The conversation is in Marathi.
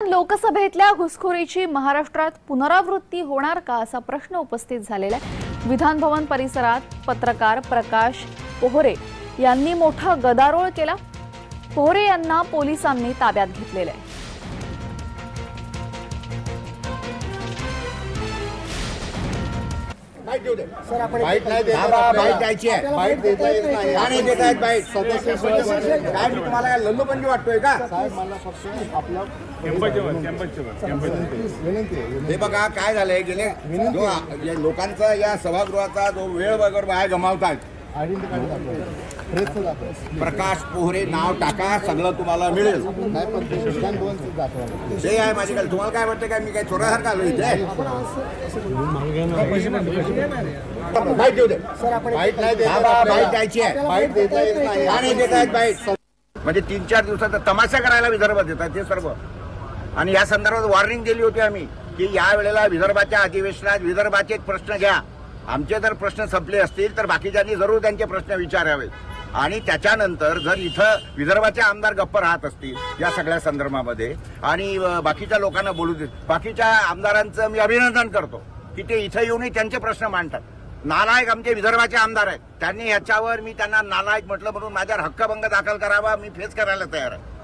लोकसभेतल्या घुसखोरीची महाराष्ट्रात पुनरावृत्ती होणार का असा प्रश्न उपस्थित झालेला आहे। विधान भवन परिसरात पत्रकार प्रकाश पोहरे यांनी मोठा गदारोळ केला। पोहरे यांना पोलिसांनी ताब्यात घेतलेले आहे। सर आपण बाईट नाही देणार, बाईट द्यायची आहे, बाईट देता येत नाही, आणि देत आहेत बाईट सदस्य काय मी तुम्हाला लल्लूपंजी वाटतोय का? साहेब मला फक्त आपल्या हे बघा काय झालंय, गेले जो लोकांचा या सभागृहाचा जो वेळ वगैरे बाहेर गमावतात, प्रकाश पोहरे नाव टाका, सगळं तुम्हाला मिळेल। ते आहे माझ्याकडे। तुम्हाला काय वाटतं काय मी काय चोरासारखा आलो इथे? बाईट देऊ दे सर, आपण बाईट नाही देणार, बाईट द्यायची आहे, बाईट देता येत नाही, आणि देत आहेत बाईट। म्हणजे 3-4 दिवसाचा तमाशा करायला विदर्भात येतात ते सर्व। आणि या संदर्भात वॉर्निंग दिली होती आम्ही की या वेळेला विदर्भाच्या अधिवेशनात विदर्भाचे प्रश्न घ्या। आमचे जर प्रश्न संपले असतील तर बाकीच्यांनी जरूर त्यांचे प्रश्न विचारावेत, आणि त्याच्यानंतर जर इथं विदर्भाचे आमदार गप्प राहत असतील या सगळ्या संदर्भामध्ये आणि बाकीच्या लोकांना बोलू देत, बाकीच्या आमदारांचं मी अभिनंदन करतो की ते इथं येऊनही त्यांचे प्रश्न मांडतात। नालायक आमचे विदर्भाचे आमदार आहेत, त्यांनी ह्याच्यावर मी त्यांना नालायक म्हटलं म्हणून माझ्यावर हक्कभंग दाखल करावा, मी फेस करायला तयार आहे।